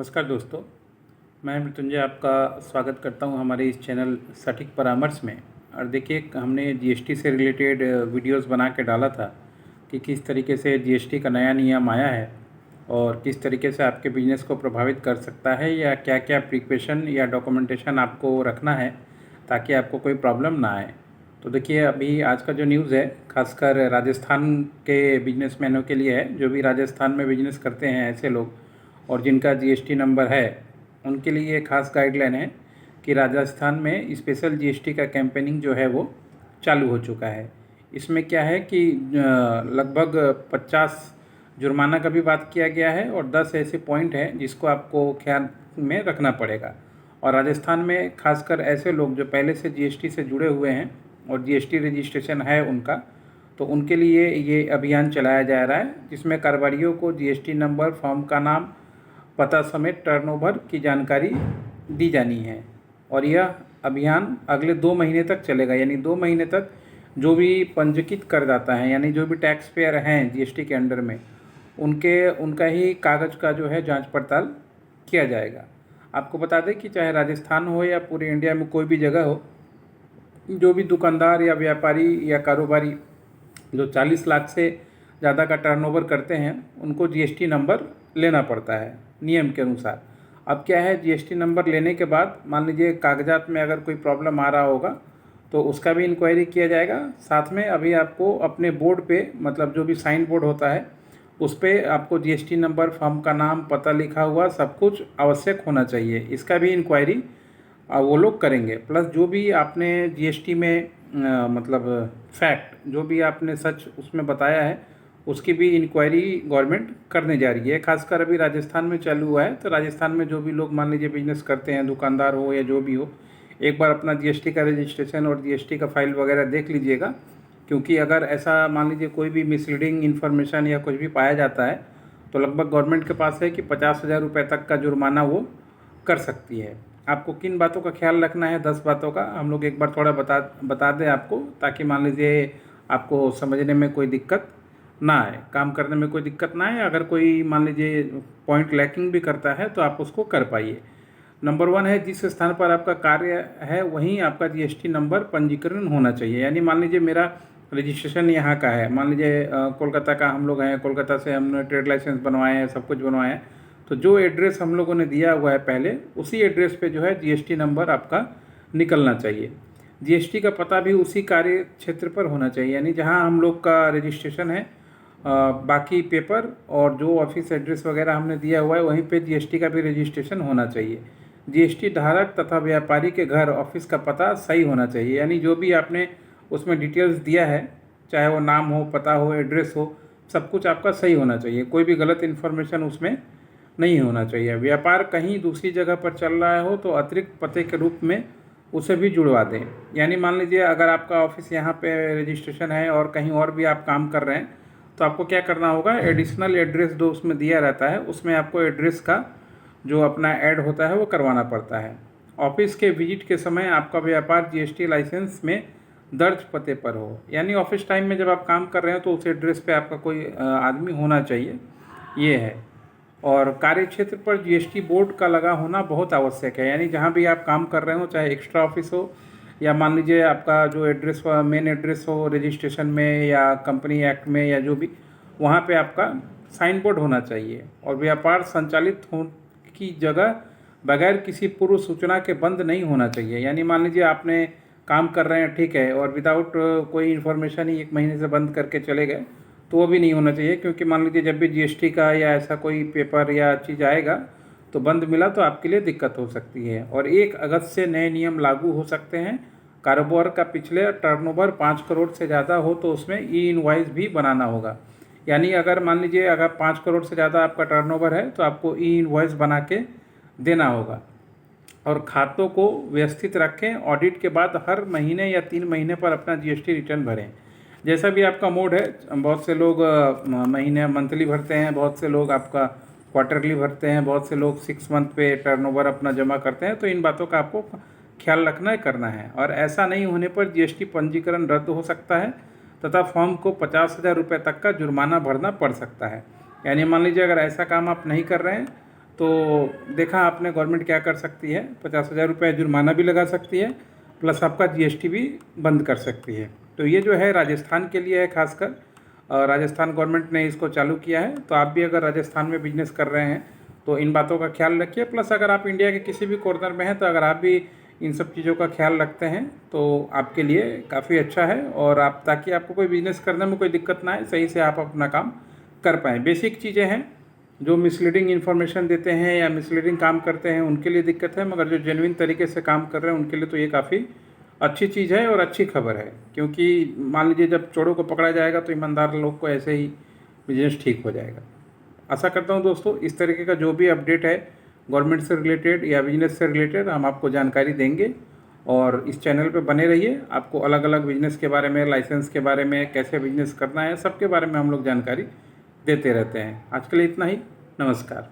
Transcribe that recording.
नमस्कार दोस्तों, मैं मृत्युंजय आपका स्वागत करता हूं हमारे इस चैनल सटीक परामर्श में। और देखिए, हमने जीएसटी से रिलेटेड वीडियोस बना के डाला था कि किस तरीके से जीएसटी का नया नियम आया है और किस तरीके से आपके बिजनेस को प्रभावित कर सकता है, या क्या क्या प्रिपरेशन या डॉक्यूमेंटेशन आपको रखना है ताकि आपको कोई प्रॉब्लम ना आए। तो देखिए, अभी आज का जो न्यूज़ है खासकर राजस्थान के बिजनेसमैनों के लिए है, जो भी राजस्थान में बिजनेस करते हैं ऐसे लोग और जिनका जीएसटी नंबर है, उनके लिए खास गाइडलाइन है कि राजस्थान में स्पेशल जीएसटी का कैंपेनिंग जो है वो चालू हो चुका है। इसमें क्या है कि लगभग 50 जुर्माना का भी बात किया गया है और 10 ऐसे पॉइंट हैं जिसको आपको ख्याल में रखना पड़ेगा। और राजस्थान में खासकर ऐसे लोग जो पहले से जीएसटी से जुड़े हुए हैं और जीएसटी रजिस्ट्रेशन है उनका, तो उनके लिए ये अभियान चलाया जा रहा है, जिसमें कारोबारियों को जीएसटी नंबर, फॉर्म का नाम, पता समेत टर्नओवर की जानकारी दी जानी है। और यह अभियान अगले 2 महीने तक चलेगा, यानी 2 महीने तक जो भी पंजीकृत करदाता है, यानी जो भी टैक्स पेयर हैं जीएसटी के अंडर में, उनका ही कागज़ का जो है जांच पड़ताल किया जाएगा। आपको बता दें कि चाहे राजस्थान हो या पूरे इंडिया में कोई भी जगह हो, जो भी दुकानदार या व्यापारी या कारोबारी जो 40 लाख से ज़्यादा का टर्नओवर करते हैं, उनको जीएसटी नंबर लेना पड़ता है नियम के अनुसार। अब क्या है, जीएसटी नंबर लेने के बाद मान लीजिए कागजात में अगर कोई प्रॉब्लम आ रहा होगा तो उसका भी इंक्वायरी किया जाएगा। साथ में अभी आपको अपने बोर्ड पे, मतलब जो भी साइन बोर्ड होता है, उस पर आपको जीएसटी नंबर, फर्म का नाम, पता लिखा हुआ सब कुछ आवश्यक होना चाहिए। इसका भी इंक्वायरी वो लोग करेंगे। प्लस जो भी आपने जीएसटी में मतलब फैक्ट जो भी आपने सच उसमें बताया है, उसकी भी इंक्वायरी गवर्नमेंट करने जा रही है। खासकर अभी राजस्थान में चालू हुआ है, तो राजस्थान में जो भी लोग मान लीजिए बिजनेस करते हैं, दुकानदार हो या जो भी हो, एक बार अपना जीएसटी का रजिस्ट्रेशन और जीएसटी का फाइल वगैरह देख लीजिएगा। क्योंकि अगर ऐसा मान लीजिए कोई भी मिसलीडिंग इन्फॉर्मेशन या कुछ भी पाया जाता है, तो लगभग गवर्नमेंट के पास है कि 50,000 रुपये तक का जुर्माना वो कर सकती है। आपको किन बातों का ख्याल रखना है, 10 बातों का हम लोग एक बार थोड़ा बता दें आपको, ताकि मान लीजिए आपको समझने में कोई दिक्कत ना आए, काम करने में कोई दिक्कत ना आए। अगर कोई मान लीजिए पॉइंट लैकिंग भी करता है तो आप उसको कर पाइए। नंबर 1 है, जिस स्थान पर आपका कार्य है वहीं आपका जीएसटी नंबर पंजीकरण होना चाहिए। यानी मान लीजिए मेरा रजिस्ट्रेशन यहाँ का है, मान लीजिए कोलकाता का हम लोग हैं, कोलकाता से हमने ट्रेड लाइसेंस बनवाए हैं, सब कुछ बनवाया है, तो जो एड्रेस हम लोगों ने दिया हुआ है पहले, उसी एड्रेस पे जो है जीएसटी नंबर आपका निकलना चाहिए। जीएसटी का पता भी उसी कार्य क्षेत्र पर होना चाहिए, यानी जहाँ हम लोग का रजिस्ट्रेशन है, बाकी पेपर और जो ऑफिस एड्रेस वगैरह हमने दिया हुआ है वहीं पे जीएसटी का भी रजिस्ट्रेशन होना चाहिए। जीएसटी धारक तथा व्यापारी के घर, ऑफिस का पता सही होना चाहिए, यानी जो भी आपने उसमें डिटेल्स दिया है, चाहे वो नाम हो, पता हो, एड्रेस हो, सब कुछ आपका सही होना चाहिए। कोई भी गलत इन्फॉर्मेशन उसमें नहीं होना चाहिए। व्यापार कहीं दूसरी जगह पर चल रहा हो तो अतिरिक्त पते के रूप में उसे भी जुड़वा दें। यानी मान लीजिए अगर आपका ऑफिस यहाँ पे रजिस्ट्रेशन है और कहीं और भी आप काम कर रहे हैं, तो आपको क्या करना होगा, एडिशनल एड्रेस जो उसमें दिया रहता है उसमें आपको एड्रेस का जो अपना ऐड होता है वो करवाना पड़ता है। ऑफिस के विजिट के समय आपका व्यापार जीएसटी लाइसेंस में दर्ज पते पर हो, यानी ऑफिस टाइम में जब आप काम कर रहे हो तो उस एड्रेस पे आपका कोई आदमी होना चाहिए, ये है। और कार्यक्षेत्र पर जीएसटी बोर्ड का लगा होना बहुत आवश्यक है, यानी जहाँ भी आप काम कर रहे हो, चाहे एक्स्ट्रा ऑफिस हो या मान लीजिए आपका जो एड्रेस मेन एड्रेस हो रजिस्ट्रेशन में या कंपनी एक्ट में या जो भी, वहाँ पे आपका साइन बोर्ड होना चाहिए। और व्यापार संचालित हो की जगह बगैर किसी पूर्व सूचना के बंद नहीं होना चाहिए। यानी मान लीजिए आपने काम कर रहे हैं, ठीक है, और विदाउट कोई इन्फॉर्मेशन ही 1 महीने से बंद करके चले गए, तो वो भी नहीं होना चाहिए। क्योंकि मान लीजिए जब भी जीएसटी का या ऐसा कोई पेपर या चीज़ आएगा तो बंद मिला तो आपके लिए दिक्कत हो सकती है। और 1 अगस्त से नए नियम लागू हो सकते हैं। कारोबार का पिछले टर्नओवर 5 करोड़ से ज़्यादा हो तो उसमें ई इनवॉइस भी बनाना होगा। यानी अगर मान लीजिए अगर 5 करोड़ से ज़्यादा आपका टर्नओवर है तो आपको ई इनवॉइस बना के देना होगा। और खातों को व्यवस्थित रखें। ऑडिट के बाद हर महीने या 3 महीने पर अपना जीएसटी रिटर्न भरें। जैसा भी आपका मोड है, बहुत से लोग महीने मंथली भरते हैं, बहुत से लोग आपका क्वार्टरली भरते हैं, बहुत से लोग 6 मंथ पे टर्नओवर अपना जमा करते हैं। तो इन बातों का आपको ख्याल रखना है, करना है। और ऐसा नहीं होने पर जीएसटी पंजीकरण रद्द हो सकता है तथा फर्म को 50,000 रुपये तक का जुर्माना भरना पड़ सकता है। यानी मान लीजिए अगर ऐसा काम आप नहीं कर रहे हैं तो देखा आपने गवर्नमेंट क्या कर सकती है, 50,000 रुपये जुर्माना भी लगा सकती है, प्लस आपका जीएसटी भी बंद कर सकती है। तो ये जो है राजस्थान के लिए है खासकर, और राजस्थान गवर्नमेंट ने इसको चालू किया है। तो आप भी अगर राजस्थान में बिजनेस कर रहे हैं तो इन बातों का ख्याल रखिए। प्लस अगर आप इंडिया के किसी भी कॉर्नर में हैं तो अगर आप भी इन सब चीज़ों का ख्याल रखते हैं तो आपके लिए काफ़ी अच्छा है, और आप ताकि आपको कोई बिज़नेस करने में कोई दिक्कत ना आए, सही से आप अपना काम कर पाएँ। बेसिक चीज़ें हैं, जो मिसलीडिंग इन्फॉर्मेशन देते हैं या मिसलीडिंग काम करते हैं उनके लिए दिक्कत है, मगर जो जेन्युइन तरीके से काम कर रहे हैं उनके लिए तो ये काफ़ी अच्छी चीज़ है और अच्छी खबर है। क्योंकि मान लीजिए जब चोरों को पकड़ा जाएगा तो ईमानदार लोग को ऐसे ही बिजनेस ठीक हो जाएगा। आशा करता हूँ दोस्तों इस तरीके का जो भी अपडेट है गवर्नमेंट से रिलेटेड या बिजनेस से रिलेटेड हम आपको जानकारी देंगे, और इस चैनल पे बने रहिए। आपको अलग अलग बिजनेस के बारे में, लाइसेंस के बारे में, कैसे बिजनेस करना है, सबके बारे में हम लोग जानकारी देते रहते हैं। आज के लिए इतना ही। नमस्कार।